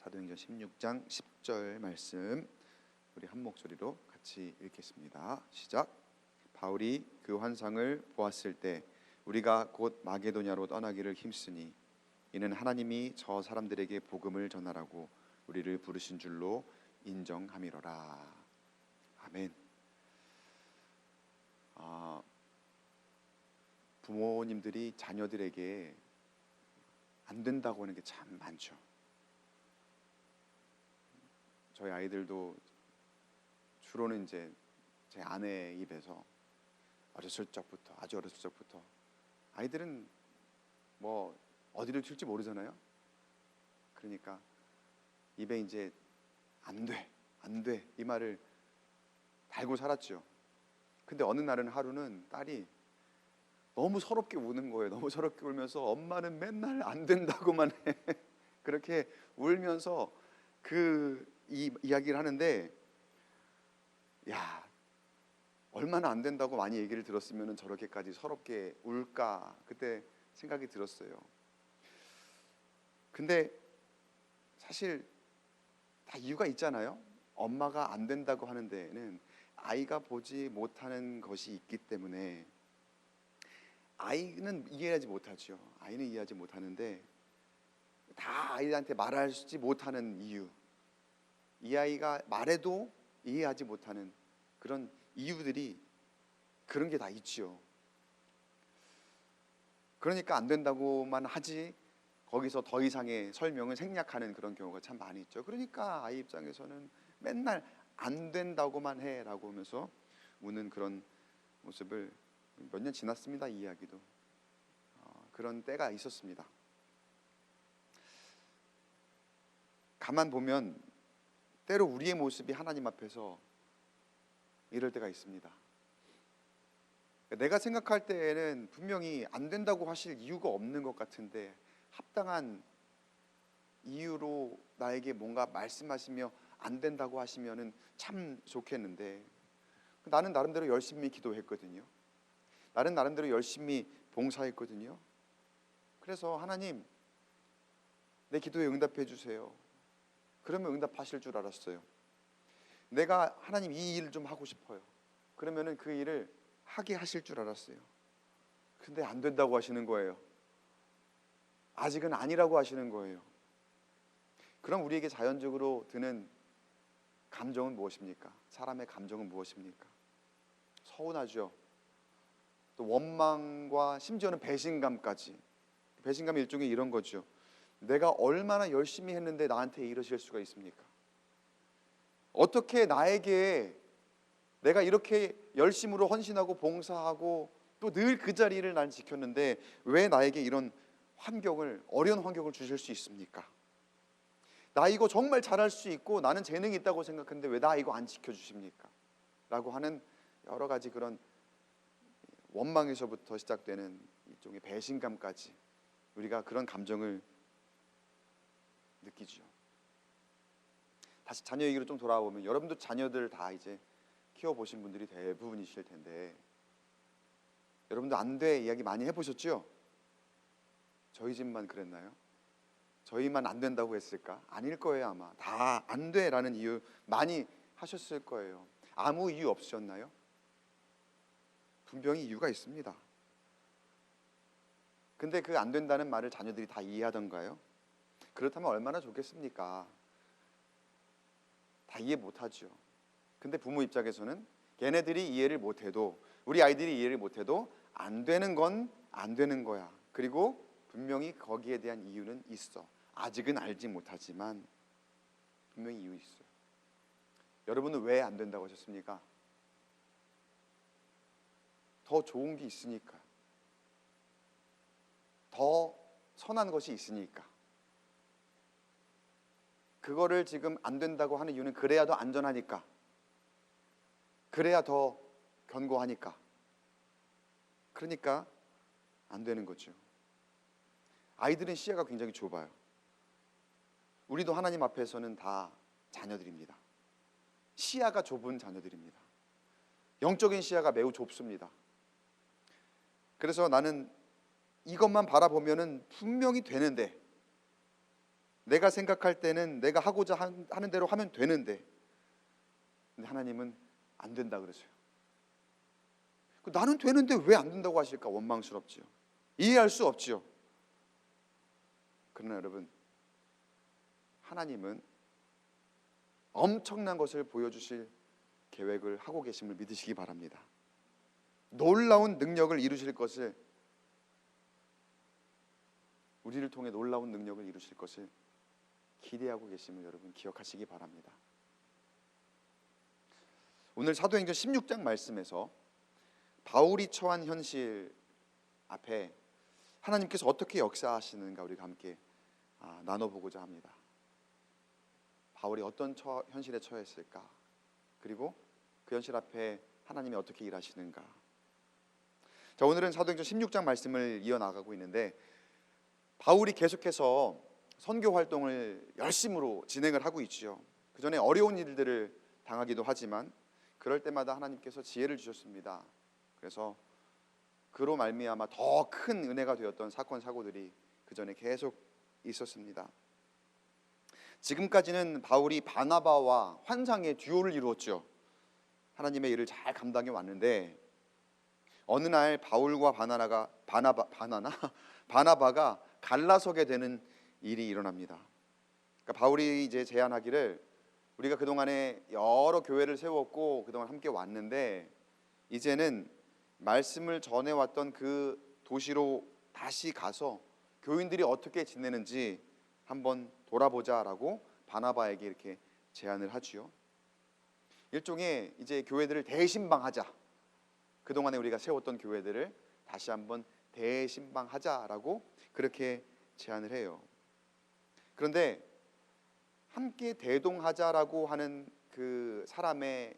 사도행전 16장 10절 말씀 우리 한 목소리로 같이 읽겠습니다. 시작. 바울이 그 환상을 보았을 때 우리가 곧 마게도냐로 떠나기를 힘쓰니 이는 하나님이 저 사람들에게 복음을 전하라고 우리를 부르신 줄로 인정함이로라. 아멘. 부모님들이 자녀들에게 안 된다고 하는 게 참 많죠. 저희 아이들도 주로는 이제 제 아내 입에서 아주 어렸을 적부터 아이들은 뭐 어디를 튈지 모르잖아요. 그러니까 입에 이제 안 돼 이 말을 달고 살았죠. 근데 어느 날은 하루는 딸이 너무 서럽게 우는 거예요. 너무 서럽게 울면서 엄마는 맨날 안 된다고만 해. 그렇게 울면서 이 이야기를 하는데, 야, 얼마나 안 된다고 많이 얘기를 들었으면 저렇게까지 서럽게 울까 그때 생각이 들었어요. 근데 사실 다 이유가 있잖아요. 엄마가 안 된다고 하는 데에는 아이가 보지 못하는 것이 있기 때문에 아이는 이해하지 못하죠. 아이는 이해하지 못하는데 다 아이한테 말하지 못하는 이유, 이 아이가 말해도 이해하지 못하는 그런 이유들이 그런 게 다 있지요. 그러니까 안 된다고만 하지 거기서 더 이상의 설명을 생략하는 그런 경우가 참 많이 있죠. 그러니까 아이 입장에서는 맨날 안 된다고만 해라고 하면서 우는 그런 모습을 몇 년 지났습니다. 이 이야기도 그런 때가 있었습니다. 가만 보면 때로 우리의 모습이 하나님 앞에서 이럴 때가 있습니다. 내가 생각할 때에는 분명히 안 된다고 하실 이유가 없는 것 같은데 합당한 이유로 나에게 뭔가 말씀하시며 안 된다고 하시면은 참 좋겠는데 나는 나름대로 열심히 기도했거든요. 나는 나름대로 열심히 봉사했거든요. 그래서 하나님 내 기도에 응답해 주세요. 그러면 응답하실 줄 알았어요. 내가 하나님 이 일을 좀 하고 싶어요. 그러면은 그 일을 하게 하실 줄 알았어요. 근데 안 된다고 하시는 거예요. 아직은 아니라고 하시는 거예요. 그럼 우리에게 자연적으로 드는 감정은 무엇입니까? 사람의 감정은 무엇입니까? 서운하죠. 또 원망과 심지어는 배신감까지. 배신감이 일종의 이런 거죠. 내가 얼마나 열심히 했는데 나한테 이러실 수가 있습니까? 어떻게 나에게 내가 이렇게 열심으로 헌신하고 봉사하고 또 늘 그 자리를 난 지켰는데 왜 나에게 이런 어려운 환경을 주실 수 있습니까? 나 이거 정말 잘할 수 있고 나는 재능이 있다고 생각했는데 왜 나 이거 안 지켜주십니까? 라고 하는 여러 가지 그런 원망에서부터 시작되는 일종의 배신감까지 우리가 그런 감정을 느끼죠. 다시 자녀 얘기로 좀 돌아보면 여러분도 자녀들 다 이제 키워보신 분들이 대부분이실 텐데 여러분도 안 돼 이야기 많이 해보셨죠? 저희 집만 그랬나요? 저희만 안 된다고 했을까? 아닐 거예요. 아마 다 안 돼라는 이유 많이 하셨을 거예요. 아무 이유 없으셨나요? 분명히 이유가 있습니다. 근데 그 안 된다는 말을 자녀들이 다 이해하던가요? 그렇다면 얼마나 좋겠습니까? 다 이해 못하죠. 근데 부모 입장에서는 걔네들이 이해를 못해도 우리 아이들이 이해를 못해도 안 되는 건 안 되는 거야. 그리고 분명히 거기에 대한 이유는 있어. 아직은 알지 못하지만 분명히 이유 있어요. 여러분은 왜 안 된다고 하셨습니까? 더 좋은 게 있으니까. 더 선한 것이 있으니까. 그거를 지금 안 된다고 하는 이유는 그래야 더 안전하니까. 그래야 더 견고하니까. 그러니까 안 되는 거죠. 아이들은 시야가 굉장히 좁아요. 우리도 하나님 앞에서는 다 자녀들입니다. 시야가 좁은 자녀들입니다. 영적인 시야가 매우 좁습니다. 그래서 나는 이것만 바라보면은 분명히 되는데 내가 생각할 때는 내가 하고자 하는 대로 하면 되는데, 근데 하나님은 안 된다 그러세요. 나는 되는데 왜 안 된다고 하실까? 원망스럽지요. 이해할 수 없지요. 그러나 여러분, 하나님은 엄청난 것을 보여주실 계획을 하고 계심을 믿으시기 바랍니다. 놀라운 능력을 이루실 것을, 우리를 통해 놀라운 능력을 이루실 것을 기대하고 계심을 여러분 기억하시기 바랍니다. 오늘 사도행전 16장 말씀에서 바울이 처한 현실 앞에 하나님께서 어떻게 역사하시는가 우리가 함께 나눠보고자 합니다. 바울이 어떤 현실에 처했을까? 그리고 그 현실 앞에 하나님이 어떻게 일하시는가? 자, 오늘은 사도행전 16장 말씀을 이어나가고 있는데, 바울이 계속해서 선교 활동을 열심으로 진행을 하고 있지요. 그 전에 어려운 일들을 당하기도 하지만 그럴 때마다 하나님께서 지혜를 주셨습니다. 그래서 그로 말미암아 더 큰 은혜가 되었던 사건 사고들이 그 전에 계속 있었습니다. 지금까지는 바울이 바나바와 환상의 듀오를 이루었죠. 하나님의 일을 잘 감당해 왔는데, 어느 날 바울과 바나바가 갈라서게 되는 일이 일어납니다. 그러니까 바울이 이제 제안하기를, 우리가 그동안에 여러 교회를 세웠고 그동안 함께 왔는데 이제는 말씀을 전해왔던 그 도시로 다시 가서 교인들이 어떻게 지내는지 한번 돌아보자라고 바나바에게 이렇게 제안을 하지요. 일종의 이제 교회들을 대신방하자, 그동안에 우리가 세웠던 교회들을 다시 한번 대신방하자라고 그렇게 제안을 해요. 그런데 함께 대동하자라고 하는 그 사람을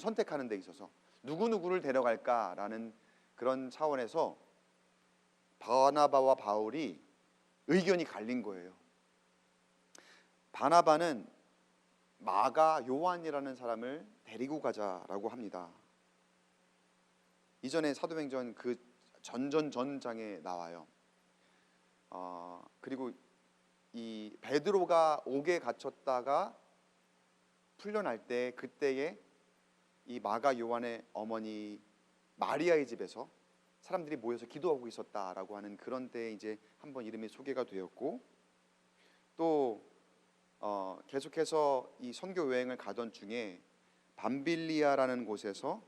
선택하는 데 있어서 누구누구를 데려갈까라는 그런 차원에서 바나바와 바울이 의견이 갈린 거예요. 바나바는 마가 요한이라는 사람을 데리고 가자라고 합니다. 이전에 사도행전 그 전전전장에 나와요. 그리고 이 베드로가 옥에 갇혔다가 풀려날 때, 그때에 이 마가 요한의 어머니 마리아의 집에서 사람들이 모여서 기도하고 있었다라고 하는 그런 때에 이제 한번 이름이 소개가 되었고, 또 계속해서 이 선교 여행을 가던 중에 밤빌리아라는 곳에서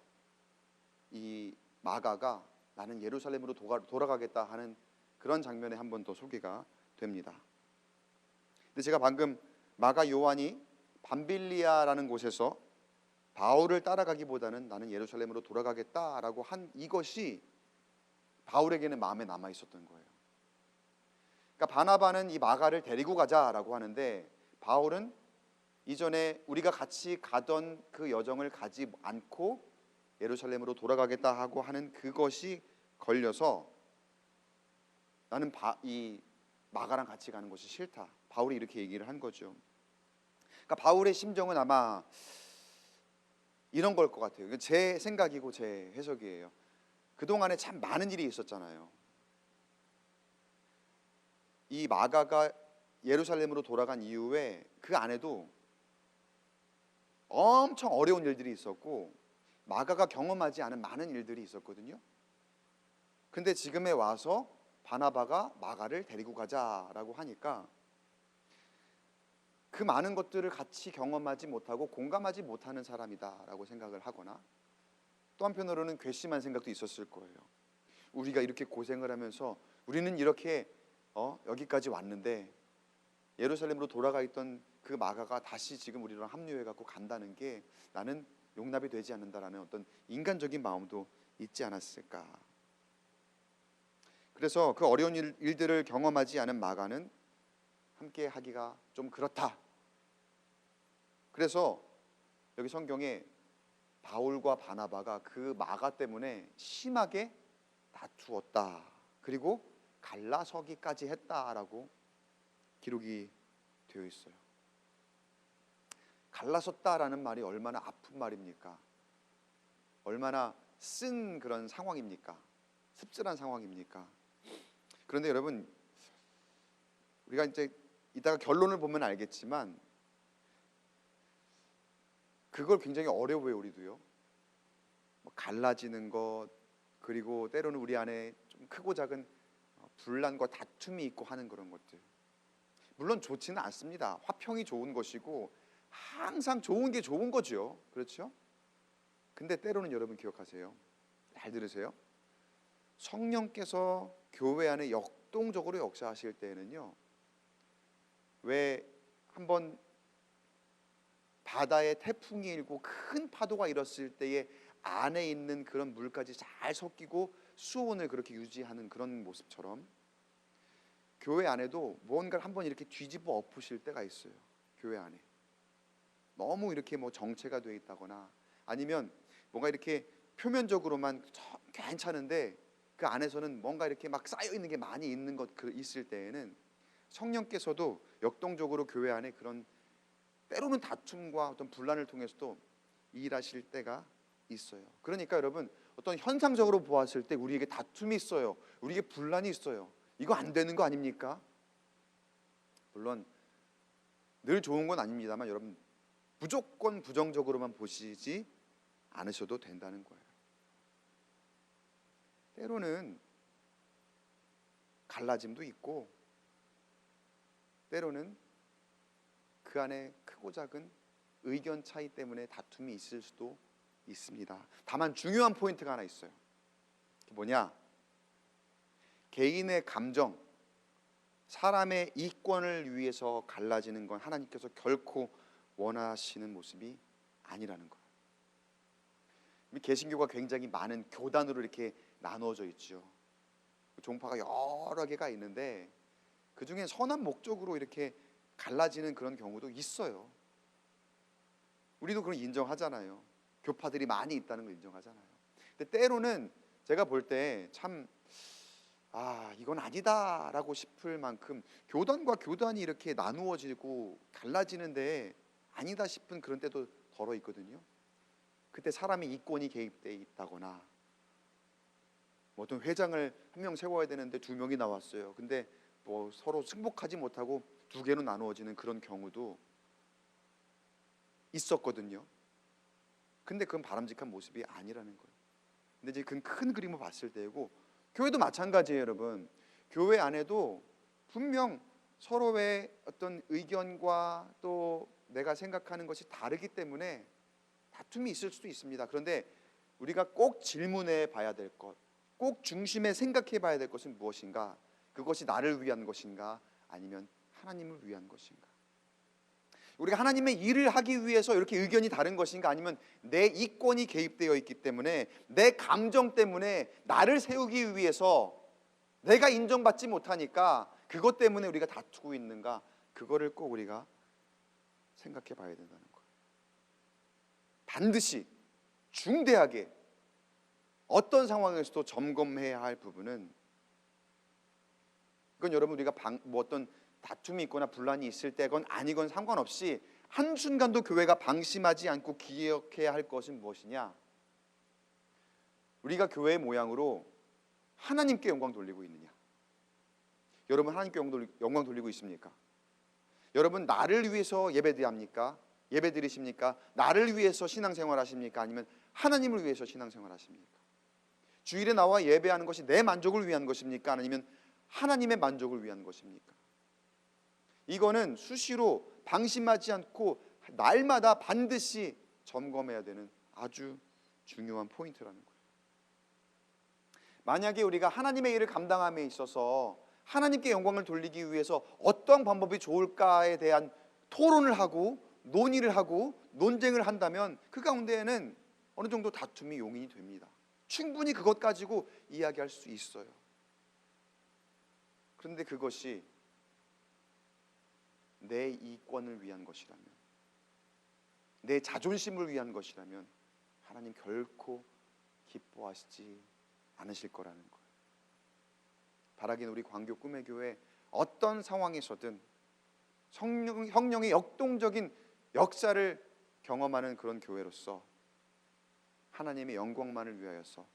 이 마가가 나는 예루살렘으로 돌아가겠다 하는 그런 장면에 한 번 더 소개가 됩니다. 근데 제가 방금 마가 요한이 밤빌리아라는 곳에서 바울을 따라가기보다는 나는 예루살렘으로 돌아가겠다라고 한 이것이 바울에게는 마음에 남아 있었던 거예요. 그러니까 바나바는 이 마가를 데리고 가자라고 하는데, 바울은 이전에 우리가 같이 가던 그 여정을 가지 않고 예루살렘으로 돌아가겠다 하고 하는 그것이 걸려서 나는 이 마가랑 같이 가는 것이 싫다, 바울이 이렇게 얘기를 한 거죠. 그러니까 바울의 심정은 아마 이런 걸 것 같아요. 제 생각이고 제 해석이에요. 그동안에 참 많은 일이 있었잖아요. 이 마가가 예루살렘으로 돌아간 이후에 그 안에도 엄청 어려운 일들이 있었고 마가가 경험하지 않은 많은 일들이 있었거든요. 근데 지금에 와서 바나바가 마가를 데리고 가자라고 하니까 그 많은 것들을 같이 경험하지 못하고 공감하지 못하는 사람이다라고 생각을 하거나, 또 한편으로는 괘씸한 생각도 있었을 거예요. 우리가 이렇게 고생을 하면서 우리는 이렇게 여기까지 왔는데 예루살렘으로 돌아가 있던 그 마가가 다시 지금 우리랑 합류해 갖고 간다는 게 나는 용납이 되지 않는다라는 어떤 인간적인 마음도 있지 않았을까. 그래서 그 어려운 일들을 경험하지 않은 마가는 함께 하기가 좀 그렇다. 그래서 여기 성경에 바울과 바나바가 그 마가 때문에 심하게 다투었다, 그리고 갈라서기까지 했다라고 기록이 되어 있어요. 갈라섰다라는 말이 얼마나 아픈 말입니까? 얼마나 쓴 그런 상황입니까? 씁쓸한 상황입니까? 그런데 여러분, 우리가 이제 이따가 결론을 보면 알겠지만 그걸 굉장히 어려워요. 우리도요. 뭐 갈라지는 것, 그리고 때로는 우리 안에 좀 크고 작은 분란과 다툼이 있고 하는 그런 것들, 물론 좋지는 않습니다. 화평이 좋은 것이고 항상 좋은 게 좋은 거죠. 그렇죠? 근데 때로는 여러분 기억하세요. 잘 들으세요. 성령께서 교회 안에 역동적으로 역사하실 때에는요, 왜 한번 바다에 태풍이 일고 큰 파도가 일었을 때에 안에 있는 그런 물까지 잘 섞이고 수온을 그렇게 유지하는 그런 모습처럼 교회 안에도 무언가를 한번 이렇게 뒤집어 엎으실 때가 있어요. 교회 안에 너무 이렇게 뭐 정체가 돼 있다거나 아니면 뭔가 이렇게 표면적으로만 괜찮은데 그 안에서는 뭔가 이렇게 막 쌓여 있는 게 많이 있는 것 있을 때에는 성령께서도 역동적으로 교회 안에 그런 때로는 다툼과 어떤 분란을 통해서도 일하실 때가 있어요. 그러니까 여러분, 어떤 현상적으로 보았을 때 우리에게 다툼이 있어요. 우리에게 분란이 있어요. 이거 안 되는 거 아닙니까? 물론 늘 좋은 건 아닙니다만 여러분, 무조건 부정적으로만 보시지 않으셔도 된다는 거예요. 때로는 갈라짐도 있고 때로는 그 안에 크고 작은 의견 차이 때문에 다툼이 있을 수도 있습니다. 다만 중요한 포인트가 하나 있어요. 그게 뭐냐? 개인의 감정, 사람의 이권을 위해서 갈라지는 건 하나님께서 결코 원하시는 모습이 아니라는 거예요. 개신교가 굉장히 많은 교단으로 이렇게 나누어져 있죠. 종파가 여러 개가 있는데 그 중에 선한 목적으로 이렇게 갈라지는 그런 경우도 있어요. 우리도 그걸 인정하잖아요. 교파들이 많이 있다는 걸 인정하잖아요. 근데 때로는 제가 볼 때 참 이건 아니다라고 싶을 만큼 교단과 교단이 이렇게 나누어지고 갈라지는데 아니다 싶은 그런 때도 덜어 있거든요. 그때 사람의 이권이 개입돼 있다거나 뭐 어떤 회장을 한 명 세워야 되는데 두 명이 나왔어요. 근데 뭐 서로 승복하지 못하고 두 개로 나누어지는 그런 경우도 있었거든요. 근데 그건 바람직한 모습이 아니라는 거예요. 근데 이제 그 큰 그림을 봤을 때고 교회도 마찬가지예요, 여러분. 교회 안에도 분명 서로의 어떤 의견과 또 내가 생각하는 것이 다르기 때문에 다툼이 있을 수도 있습니다. 그런데 우리가 꼭 질문해 봐야 될 것, 꼭 중심에 생각해 봐야 될 것은 무엇인가? 그것이 나를 위한 것인가? 아니면 하나님을 위한 것인가? 우리가 하나님의 일을 하기 위해서 이렇게 의견이 다른 것인가? 아니면 내 이권이 개입되어 있기 때문에 내 감정 때문에 나를 세우기 위해서 내가 인정받지 못하니까 그것 때문에 우리가 다투고 있는가? 그거를 꼭 우리가 생각해 봐야 된다는 거예요. 반드시 중대하게 어떤 상황에서도 점검해야 할 부분은, 그건 여러분 우리가 뭐 어떤 다툼이 있거나 분란이 있을 때건 아니건 상관없이 한순간도 교회가 방심하지 않고 기억해야 할 것은 무엇이냐? 우리가 교회의 모양으로 하나님께 영광 돌리고 있느냐? 여러분 하나님께 영광 돌리고 있습니까? 여러분 나를 위해서 예배드립니까? 예배드리십니까? 나를 위해서 신앙생활 하십니까? 아니면 하나님을 위해서 신앙생활 하십니까? 주일에 나와 예배하는 것이 내 만족을 위한 것입니까? 아니면 하나님의 만족을 위한 것입니까? 이거는 수시로 방심하지 않고 날마다 반드시 점검해야 되는 아주 중요한 포인트라는 거예요. 만약에 우리가 하나님의 일을 감당함에 있어서 하나님께 영광을 돌리기 위해서 어떤 방법이 좋을까에 대한 토론을 하고 논의를 하고 논쟁을 한다면 그 가운데에는 어느 정도 다툼이 용인이 됩니다. 충분히 그것 가지고 이야기할 수 있어요. 그런데 그것이 내 이권을 위한 것이라면, 내 자존심을 위한 것이라면 하나님 결코 기뻐하시지 않으실 거라는 거예요. 바라기는 우리 광교 꿈의 교회 어떤 상황에서든 성령의 역동적인 역사를 경험하는 그런 교회로서 하나님의 영광만을 위하여서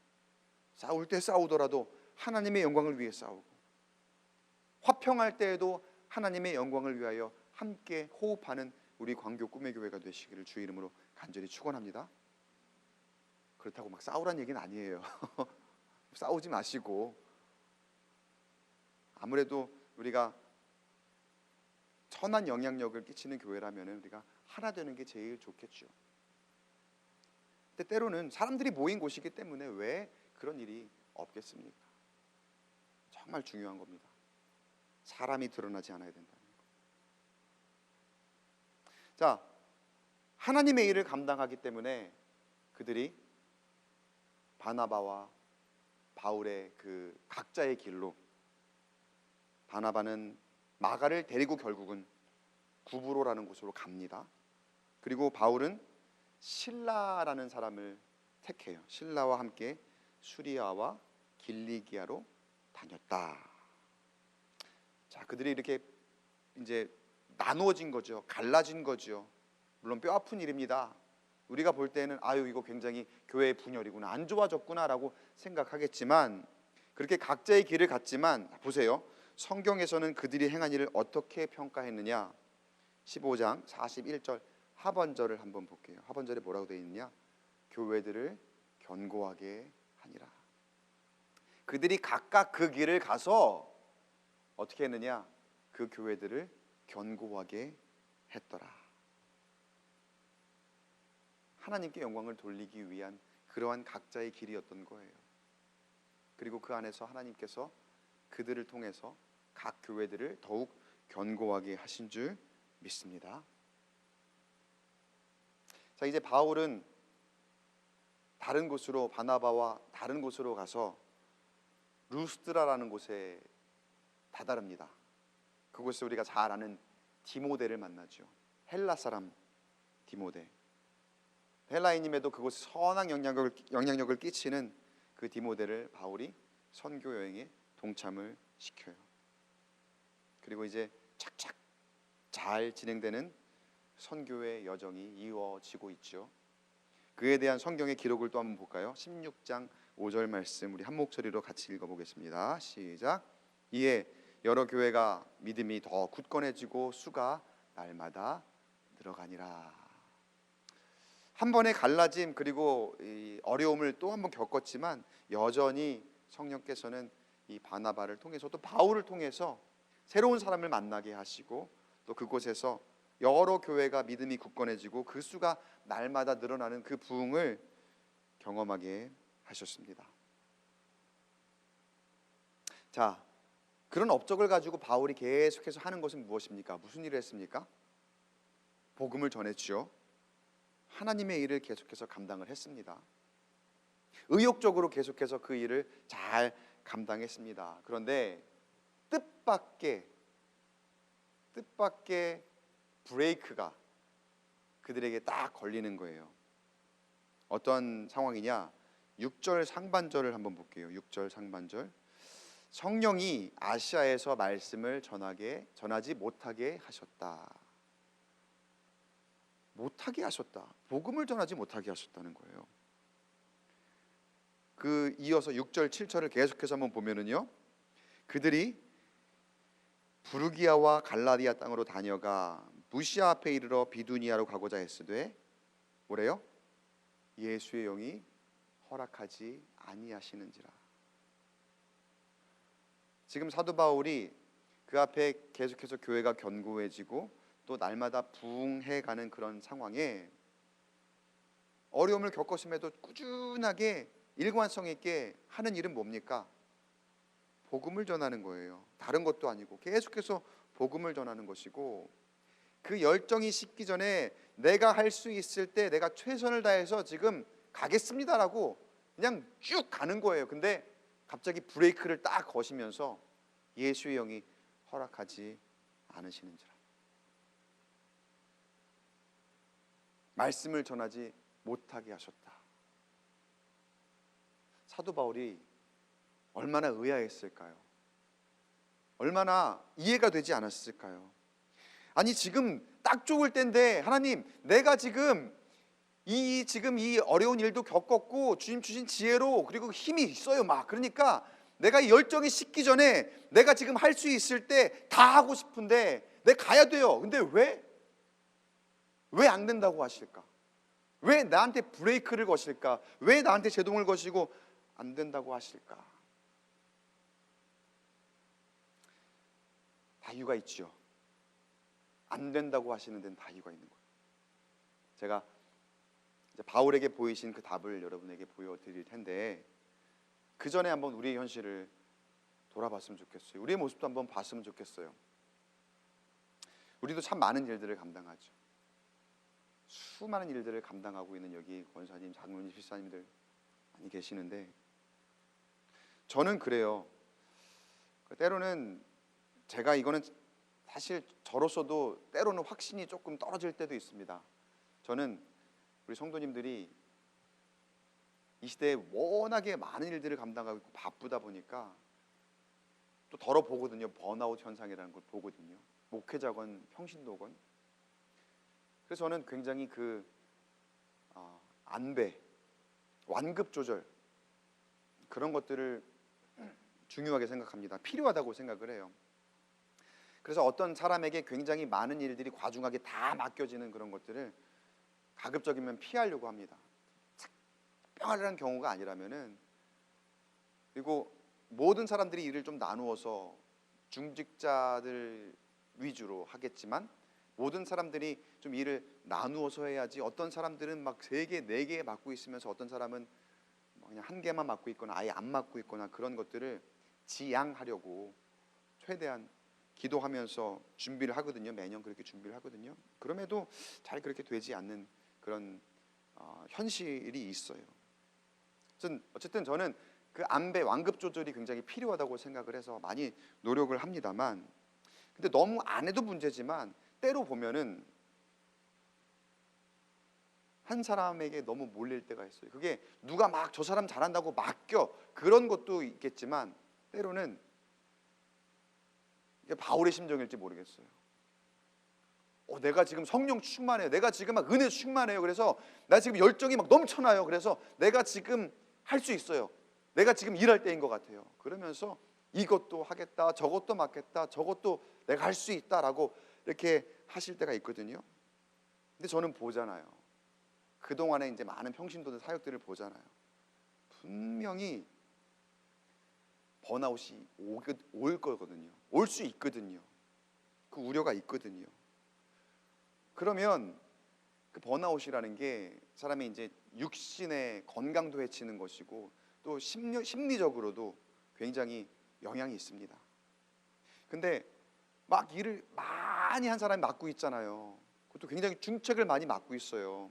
싸울 때 싸우더라도 하나님의 영광을 위해 싸우고, 화평할 때에도 하나님의 영광을 위하여 함께 호흡하는 우리 광교 꿈의 교회가 되시기를 주 이름으로 간절히 축원합니다. 그렇다고 막 싸우란 얘기는 아니에요. 싸우지 마시고, 아무래도 우리가 선한 영향력을 끼치는 교회라면 우리가 하나 되는 게 제일 좋겠죠. 근데 때로는 사람들이 모인 곳이기 때문에 왜 그런 일이 없겠습니까? 정말 중요한 겁니다. 사람이 드러나지 않아야 된다는 거. 자, 하나님의 일을 감당하기 때문에 그들이 바나바와 바울의 그 각자의 길로, 바나바는 마가를 데리고 결국은 구브로라는 곳으로 갑니다. 그리고 바울은 실라라는 사람을 택해요. 실라와 함께 수리아와 길리기아로 다녔다. 자, 그들이 이렇게 이제 나누어진 거죠. 갈라진 거죠. 물론 뼈 아픈 일입니다. 우리가 볼 때는 아유, 이거 굉장히 교회의 분열이구나, 안 좋아졌구나라고 생각하겠지만, 그렇게 각자의 길을 갔지만 보세요. 성경에서는 그들이 행한 일을 어떻게 평가했느냐. 15장 41절 하반절을 한번 볼게요. 하반절에 뭐라고 되어 있느냐. 교회들을 견고하게 하니라. 그들이 각각 그 길을 가서 어떻게 했느냐. 그 교회들을 견고하게 했더라. 하나님께 영광을 돌리기 위한 그러한 각자의 길이었던 거예요. 그리고 그 안에서 하나님께서 그들을 통해서 각 교회들을 더욱 견고하게 하신 줄 믿습니다. 자, 이제 바울은 다른 곳으로, 바나바와 다른 곳으로 가서 루스드라라는 곳에 다다릅니다. 그곳에 우리가 잘 아는 디모데를 만나죠. 헬라 사람 디모데. 헬라인임에도 그곳에 선한 영향력을 끼치는 그 디모데를 바울이 선교 여행에 동참을 시켜요. 그리고 이제 착착 잘 진행되는 선교의 여정이 이어지고 있죠. 그에 대한 성경의 기록을 또 한번 볼까요? 16장 5절 말씀 우리 한 목소리로 같이 읽어보겠습니다. 시작. 이에 여러 교회가 믿음이 더 굳건해지고 수가 날마다 늘어가니라. 한 번의 갈라짐 그리고 이 어려움을 또 한 번 겪었지만 여전히 성령께서는 이 바나바를 통해서 또 바울을 통해서 새로운 사람을 만나게 하시고 또 그곳에서 여러 교회가 믿음이 굳건해지고 그 수가 날마다 늘어나는 그 부흥을 경험하게 하셨습니다. 자, 그런 업적을 가지고 바울이 계속해서 하는 것은 무엇입니까? 무슨 일을 했습니까? 복음을 전했죠. 하나님의 일을 계속해서 감당을 했습니다. 의욕적으로 계속해서 그 일을 잘 감당했습니다. 그런데 뜻밖의 브레이크가 그들에게 딱 걸리는 거예요. 어떤 상황이냐? 6절 상반절을 한번 볼게요. 6절 상반절. 성령이 아시아에서 말씀을 전하지 못하게 하셨다. 못하게 하셨다. 복음을 전하지 못하게 하셨다는 거예요. 그 이어서 6절 7절을 계속해서 한번 보면은요, 그들이 부르기아와 갈라디아 땅으로 다녀가 무시아 앞에 이르러 비두니아로 가고자 했으되 뭐래요? 예수의 영이 허락하지 아니하시는지라. 지금 사도 바울이 그 앞에 계속해서 교회가 견고해지고 또 날마다 부흥해가는 그런 상황에 어려움을 겪었음에도 꾸준하게 일관성 있게 하는 일은 뭡니까? 복음을 전하는 거예요. 다른 것도 아니고 계속해서 복음을 전하는 것이고, 그 열정이 식기 전에 내가 할 수 있을 때 내가 최선을 다해서 지금 가겠습니다라고 그냥 쭉 가는 거예요. 근데 갑자기 브레이크를 딱 거시면서 예수의 영이 허락하지 않으시는지라. 말씀을 전하지 못하게 하셨다. 사도 바울이 얼마나 의아했을까요? 얼마나 이해가 되지 않았을까요? 아니, 지금 딱 좋을 때인데 하나님, 내가 지금 이 어려운 일도 겪었고 주님 주신 지혜로 그리고 힘이 있어요. 막 그러니까 내가 이 열정이 식기 전에 내가 지금 할 수 있을 때 다 하고 싶은데 내가 가야 돼요. 근데 왜 안 된다고 하실까? 왜 나한테 브레이크를 거실까? 왜 나한테 제동을 거시고 안 된다고 하실까? 다 이유가 있죠. 안 된다고 하시는 데는 다 이유가 있는 거예요. 제가 이제 바울에게 보이신 그 답을 여러분에게 보여드릴 텐데, 그 전에 한번 우리의 현실을 돌아봤으면 좋겠어요. 우리의 모습도 한번 봤으면 좋겠어요. 우리도 참 많은 일들을 감당하죠. 수많은 일들을 감당하고 있는 여기 권사님, 장로님, 집사님들 많이 계시는데, 저는 그래요. 때로는 제가 이거는 사실 저로서도 때로는 확신이 조금 떨어질 때도 있습니다. 저는 우리 성도님들이 이 시대에 워낙에 많은 일들을 감당하고 있고 바쁘다 보니까 또 덜어 보거든요. 번아웃 현상이라는 걸 보거든요. 목회자건 평신도건. 그래서 저는 굉장히 그 안배, 완급 조절, 그런 것들을 중요하게 생각합니다. 필요하다고 생각을 해요. 그래서 어떤 사람에게 굉장히 많은 일들이 과중하게 다 맡겨지는 그런 것들을 가급적이면 피하려고 합니다. 특별한 경우가 아니라면은. 그리고 모든 사람들이 일을 좀 나누어서 중직자들 위주로 하겠지만, 모든 사람들이 좀 일을 나누어서 해야지. 어떤 사람들은 막 3개, 4개 맡고 있으면서 어떤 사람은 그냥 1개만 맡고 있거나 아예 안 맡고 있거나, 그런 것들을 지양하려고 최대한 기도하면서 준비를 하거든요. 매년 그렇게 준비를 하거든요. 그럼에도 잘 그렇게 되지 않는 그런 현실이 있어요. 어쨌든 저는 그 안배, 완급 조절이 굉장히 필요하다고 생각을 해서 많이 노력을 합니다만, 근데 너무 안 해도 문제지만 때로 보면은 한 사람에게 너무 몰릴 때가 있어요. 그게 누가 막 저 사람 잘한다고 맡겨, 그런 것도 있겠지만 때로는 이게 바울의 심정일지 모르겠어요. 내가 지금 성령 충만해요. 내가 지금 막 은혜 충만해요. 그래서 나 지금 열정이 막 넘쳐나요. 그래서 내가 지금 할 수 있어요. 내가 지금 일할 때인 것 같아요. 그러면서 이것도 하겠다, 저것도 맡겠다, 저것도 내가 할 수 있다라고 이렇게 하실 때가 있거든요. 근데 저는 보잖아요. 그동안에 이제 많은 평신도들 사역들을 보잖아요. 분명히 번아웃이 올 거거든요. 올 수 있거든요. 그 우려가 있거든요. 그러면 그 번아웃이라는 게 사람이 이제 육신의 건강도 해치는 것이고, 또 심리적으로도 굉장히 영향이 있습니다. 근데 막 일을 많이 한 사람이 맡고 있잖아요. 그것도 굉장히 중책을 많이 맡고 있어요.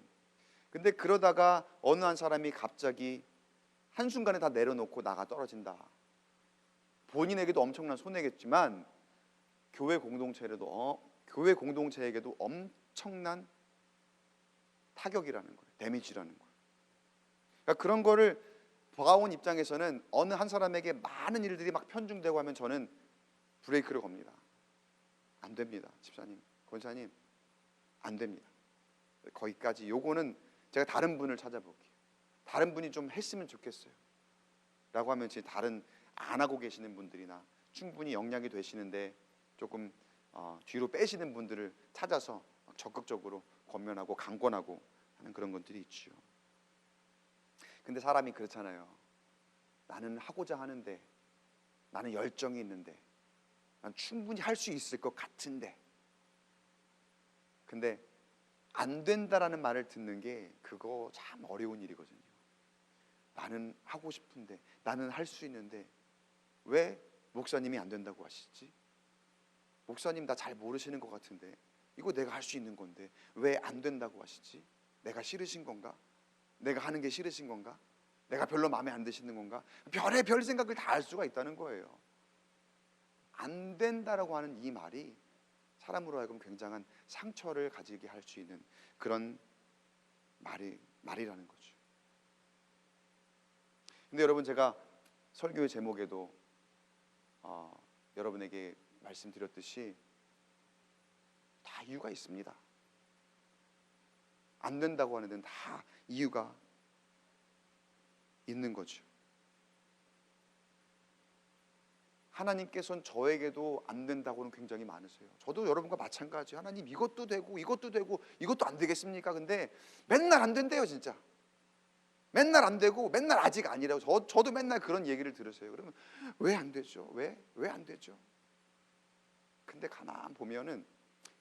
근데 그러다가 어느 한 사람이 갑자기 한순간에 다 내려놓고 나가 떨어진다. 본인에게도 엄청난 손해겠지만 교회 공동체에게도 엄청난 타격이라는 거예요. 데미지라는 거예요. 그러니까 그런 거를 봐온 입장에서는 어느 한 사람에게 많은 일들이 막 편중되고 하면 저는 브레이크를 겁니다. 안 됩니다. 집사님, 권사님, 안 됩니다. 거기까지. 요거는 제가 다른 분을 찾아볼게요. 다른 분이 좀 했으면 좋겠어요 라고 하면, 제 다른 안 하고 계시는 분들이나 충분히 영향이 되시는데 조금 뒤로 빼시는 분들을 찾아서 적극적으로 권면하고 강권하고 하는 그런 것들이 있죠. 근데 사람이 그렇잖아요. 나는 하고자 하는데, 나는 열정이 있는데, 난 충분히 할 수 있을 것 같은데, 근데 안 된다라는 말을 듣는 게 그거 참 어려운 일이거든요. 나는 하고 싶은데, 나는 할 수 있는데 왜 목사님이 안 된다고 하시지? 목사님 나 잘 모르시는 것 같은데, 이거 내가 할 수 있는 건데 왜 안 된다고 하시지? 내가 싫으신 건가? 내가 하는 게 싫으신 건가? 내가 별로 마음에 안 드시는 건가? 별의별 생각을 다 할 수가 있다는 거예요. 안 된다라고 하는 이 말이 사람으로 하여금 굉장한 상처를 가지게 할 수 있는 그런 말이라는 거죠. 근데 여러분, 제가 설교의 제목에도 여러분에게 말씀드렸듯이 다 이유가 있습니다. 안 된다고 하는 데는 다 이유가 있는 거죠. 하나님께서는 저에게도 안 된다고는 굉장히 많으세요. 저도 여러분과 마찬가지. 하나님 이것도 되고 이것도 되고 이것도 안 되겠습니까? 근데 맨날 안 된대요, 진짜. 맨날 안 되고 맨날 아직 아니라고. 저도 맨날 그런 얘기를 들으세요. 그러면 왜 안 되죠? 왜 안 되죠? 근데 가만 보면은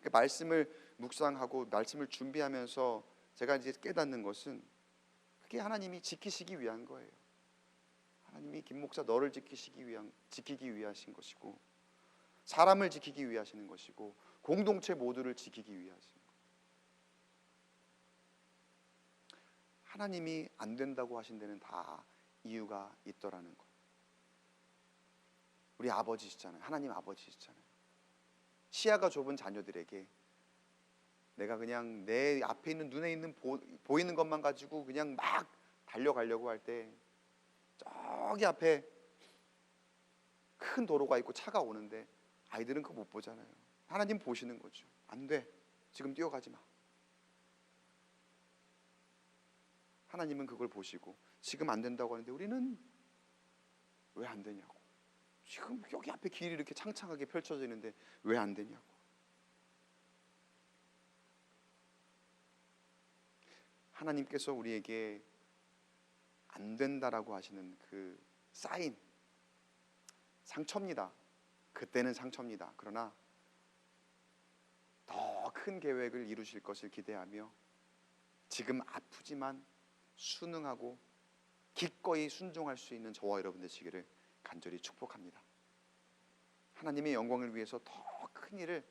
그 말씀을 묵상하고 말씀을 준비하면서 제가 이제 깨닫는 것은 그게 하나님이 지키시기 위한 거예요. 하나님이 김 목사 너를 지키기 위하신 것이고, 사람을 지키기 위하시는 것이고, 공동체 모두를 지키기 위하신 것. 하나님이 안 된다고 하신 데는 다 이유가 있더라는 것. 우리 아버지시잖아요. 하나님 아버지시잖아요. 시야가 좁은 자녀들에게 내가 그냥 내 앞에 있는 눈에 있는 보이는 것만 가지고 그냥 막 달려가려고 할 때 저기 앞에 큰 도로가 있고 차가 오는데 아이들은 그거 못 보잖아요. 하나님 보시는 거죠. 안 돼. 지금 뛰어가지 마. 하나님은 그걸 보시고 지금 안 된다고 하는데 우리는 왜 안 되냐고. 지금 여기 앞에 길이 이렇게 창창하게 펼쳐져 있는데 왜 안 되냐고. 하나님께서 우리에게 안 된다라고 하시는 그 사인, 상처입니다. 그때는 상처입니다. 그러나 더 큰 계획을 이루실 것을 기대하며 지금 아프지만 순응하고 기꺼이 순종할 수 있는 저와 여러분 되시기를 간절히 축복합니다. 하나님의 영광을 위해서 더 큰 일을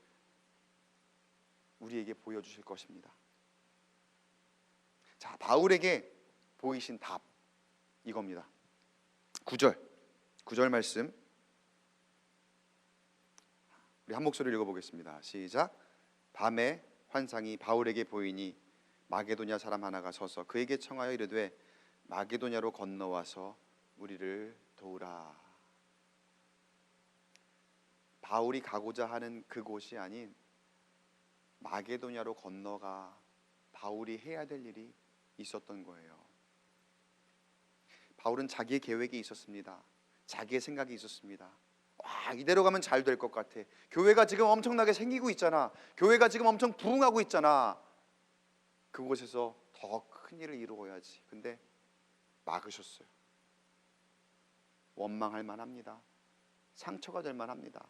우리에게 보여주실 것입니다. 자, 바울에게 보이신 답 이겁니다. 9절 말씀 우리 한 목소리를 읽어보겠습니다. 시작. 밤에 환상이 바울에게 보이니 마게도냐 사람 하나가 서서 그에게 청하여 이르되 마게도냐로 건너와서 우리를 도우라. 바울이 가고자 하는 그곳이 아닌 마게도냐로 건너가 바울이 해야 될 일이 있었던 거예요. 바울은 자기의 계획이 있었습니다. 자기의 생각이 있었습니다. 와, 이대로 가면 잘 될 것 같아. 교회가 지금 엄청나게 생기고 있잖아. 교회가 지금 엄청 부흥하고 있잖아. 그곳에서 더 큰 일을 이루어야지. 근데 막으셨어요. 원망할 만합니다. 상처가 될 만합니다.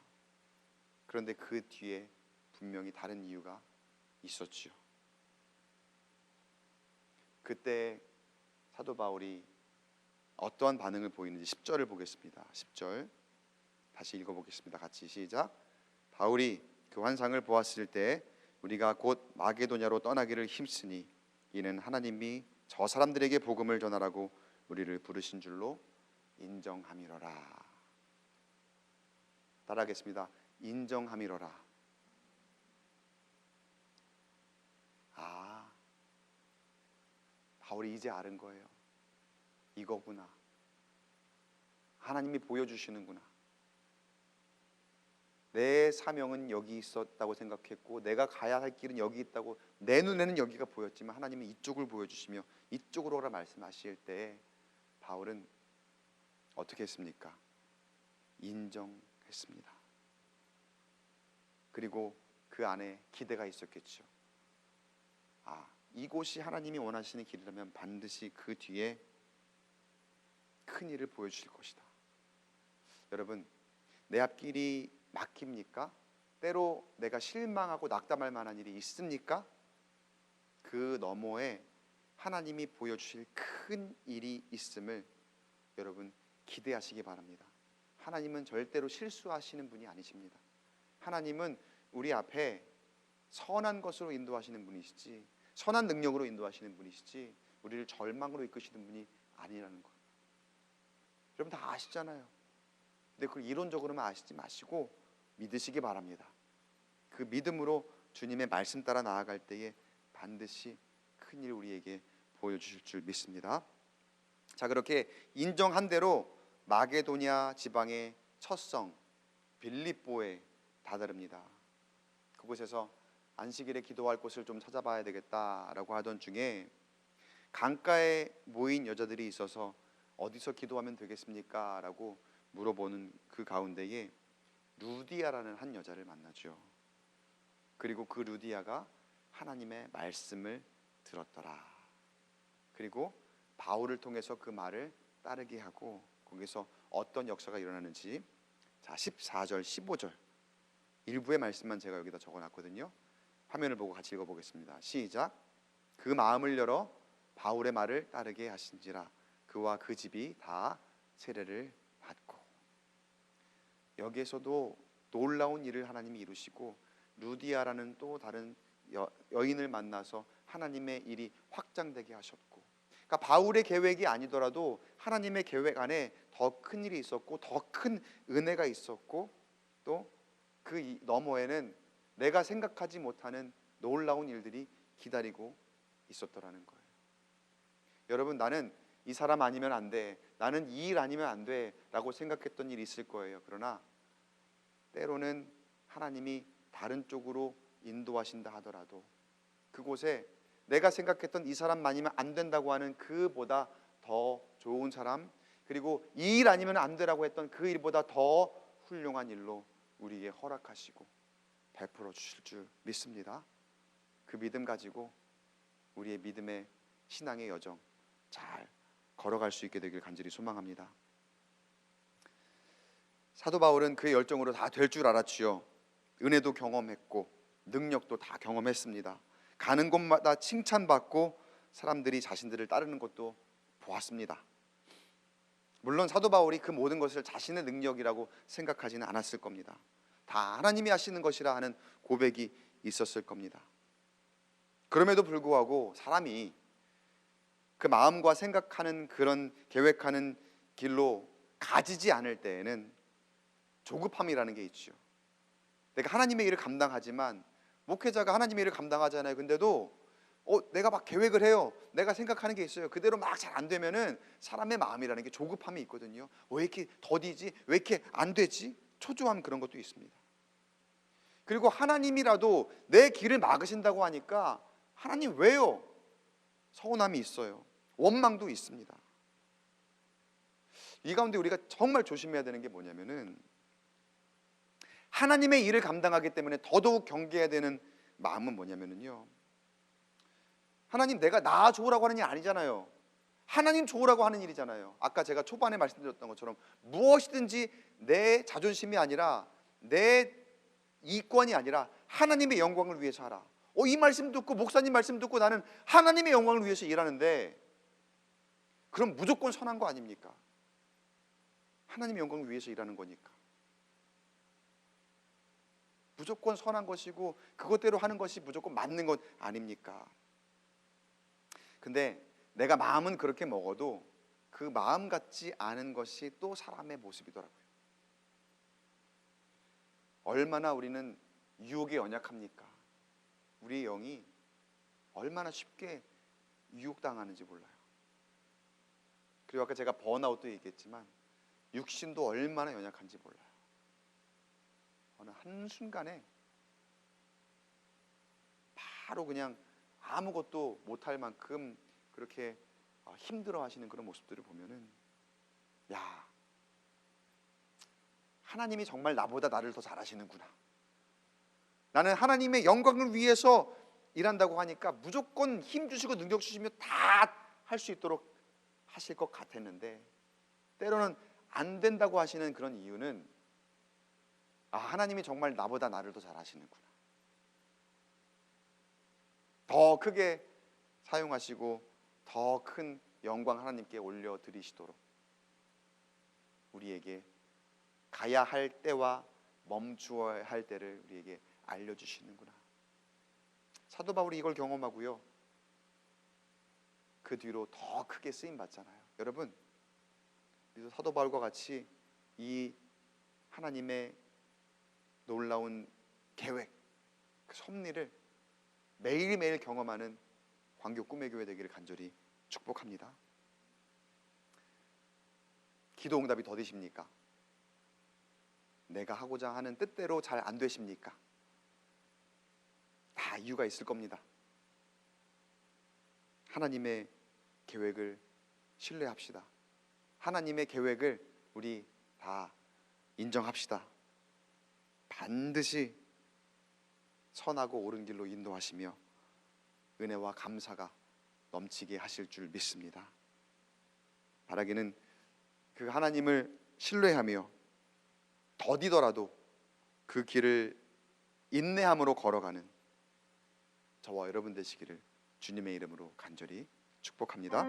그런데 그 뒤에 분명히 다른 이유가 있었지요. 그때 사도 바울이 어떠한 반응을 보이는지 10절을 보겠습니다. 10절 다시 읽어보겠습니다. 같이 시작. 바울이 그 환상을 보았을 때 우리가 곧 마게도냐로 떠나기를 힘쓰니 이는 하나님이 저 사람들에게 복음을 전하라고 우리를 부르신 줄로 인정함이로라. 따라하겠습니다. 인정함이로라. 아, 바울이 이제 아는 거예요. 이거구나. 하나님이 보여주시는구나. 내 사명은 여기 있었다고 생각했고 내가 가야 할 길은 여기 있다고 내 눈에는 여기가 보였지만 하나님은 이쪽을 보여주시며 이쪽으로 오라 말씀하실 때 바울은 어떻게 했습니까? 인정했습니다. 그리고 그 안에 기대가 있었겠죠. 아, 이곳이 하나님이 원하시는 길이라면 반드시 그 뒤에 큰 일을 보여주실 것이다. 여러분, 내 앞길이 막힙니까? 때로 내가 실망하고 낙담할 만한 일이 있습니까? 그 너머에 하나님이 보여주실 큰 일이 있음을 여러분 기대하시기 바랍니다. 하나님은 절대로 실수하시는 분이 아니십니다. 하나님은 우리 앞에 선한 것으로 인도하시는 분이시지, 선한 능력으로 인도하시는 분이시지 우리를 절망으로 이끄시는 분이 아니라는 것 여러분 다 아시잖아요. 근데 그걸 이론적으로만 아시지 마시고 믿으시기 바랍니다. 그 믿음으로 주님의 말씀 따라 나아갈 때에 반드시 큰일 우리에게 보여주실 줄 믿습니다. 자, 그렇게 인정한 대로 마게도냐 지방의 첫 성 빌립보에 다다릅니다. 그곳에서 안식일에 기도할 곳을 좀 찾아봐야 되겠다라고 하던 중에 강가에 모인 여자들이 있어서 어디서 기도하면 되겠습니까? 라고 물어보는 그 가운데에 루디아라는 한 여자를 만나죠. 그리고 그 루디아가 하나님의 말씀을 들었더라. 그리고 바울을 통해서 그 말을 따르게 하고 거기서 어떤 역사가 일어나는지, 자 14절 15절 일부의 말씀만 제가 여기다 적어놨거든요. 화면을 보고 같이 읽어보겠습니다. 시작. 그 마음을 열어 바울의 말을 따르게 하신지라 그와 그 집이 다 세례를 받고. 여기에서도 놀라운 일을 하나님이 이루시고 루디아라는 또 다른 여인을 만나서 하나님의 일이 확장되게 하셨고, 그러니까 바울의 계획이 아니더라도 하나님의 계획 안에 더 큰 일이 있었고 더 큰 은혜가 있었고 또 그 너머에는 내가 생각하지 못하는 놀라운 일들이 기다리고 있었더라는 거예요. 여러분, 나는 이 사람 아니면 안 돼, 나는 이 일 아니면 안 돼 라고 생각했던 일이 있을 거예요. 그러나 때로는 하나님이 다른 쪽으로 인도하신다 하더라도 그곳에 내가 생각했던 이 사람만이면 안 된다고 하는 그보다 더 좋은 사람, 그리고 이 일 아니면 안 되라고 했던 그 일보다 더 훌륭한 일로 우리에게 허락하시고 베풀어 주실 줄 믿습니다. 그 믿음 가지고 우리의 믿음의 신앙의 여정 잘 걸어갈 수 있게 되길 간절히 소망합니다. 사도 바울은 그의 열정으로 다 될 줄 알았지요. 은혜도 경험했고 능력도 다 경험했습니다. 가는 곳마다 칭찬받고 사람들이 자신들을 따르는 것도 보았습니다. 물론 사도 바울이 그 모든 것을 자신의 능력이라고 생각하지는 않았을 겁니다. 다 하나님이 하시는 것이라 하는 고백이 있었을 겁니다. 그럼에도 불구하고 사람이 그 마음과 생각하는 그런 계획하는 길로 가지지 않을 때에는 조급함이라는 게 있죠. 내가 하나님의 일을 감당하지만, 목회자가 하나님의 일을 감당하잖아요. 근데도 내가 막 계획을 해요. 내가 생각하는 게 있어요. 그대로 막 잘 안 되면은 사람의 마음이라는 게 조급함이 있거든요. 왜 이렇게 더디지? 왜 이렇게 안 되지? 초조함, 그런 것도 있습니다. 그리고 하나님이라도 내 길을 막으신다고 하니까 하나님 왜요? 서운함이 있어요. 원망도 있습니다. 이 가운데 우리가 정말 조심해야 되는 게 뭐냐면은, 하나님의 일을 감당하기 때문에 더더욱 경계해야 되는 마음은 뭐냐면요, 하나님 내가 나 좋으라고 하는 일 아니잖아요. 하나님 좋으라고 하는 일이잖아요. 아까 제가 초반에 말씀드렸던 것처럼 무엇이든지 내 자존심이 아니라 내 이권이 아니라 하나님의 영광을 위해서 하라. 이 말씀 듣고, 목사님 말씀 듣고 나는 하나님의 영광을 위해서 일하는데, 그럼 무조건 선한 거 아닙니까? 하나님의 영광을 위해서 일하는 거니까 무조건 선한 것이고 그것대로 하는 것이 무조건 맞는 것 아닙니까? 근데 내가 마음은 그렇게 먹어도 그 마음 같지 않은 것이 또 사람의 모습이더라고요. 얼마나 우리는 유혹에 연약합니까? 우리의 영이 얼마나 쉽게 유혹당하는지 몰라요. 그리고 아까 제가 번아웃도 얘기했지만 육신도 얼마나 연약한지 몰라요. 어느 한순간에 바로 그냥 아무것도 못할 만큼 그렇게 힘들어 하시는 그런 모습들을 보면은, 야, 하나님이 정말 나보다 나를 더 잘하시는구나. 나는 하나님의 영광을 위해서 일한다고 하니까 무조건 힘 주시고 능력 주시며 다 할 수 있도록 하실 것 같았는데, 때로는 안 된다고 하시는 그런 이유는, 하나님이 정말 나보다 나를 더 잘하시는구나, 더 크게 사용하시고 더 큰 영광 하나님께 올려드리시도록 우리에게 가야 할 때와 멈추어야 할 때를 우리에게 알려주시는구나. 사도 바울이 이걸 경험하고요, 그 뒤로 더 크게 쓰임 받잖아요. 여러분, 우리도 사도 바울과 같이 이 하나님의 놀라운 계획, 그 섭리를 매일매일 경험하는 광교 꿈의 교회 되기를 간절히 축복합니다. 기도 응답이 더디십니까? 내가 하고자 하는 뜻대로 잘 안 되십니까? 다 이유가 있을 겁니다. 하나님의 계획을 신뢰합시다. 하나님의 계획을 우리 다 인정합시다. 반드시 선하고 옳은 길로 인도하시며 은혜와 감사가 넘치게 하실 줄 믿습니다. 바라기는 그 하나님을 신뢰하며 더디더라도 그 길을 인내함으로 걸어가는 저와 여러분 되시기를 주님의 이름으로 간절히 축복합니다.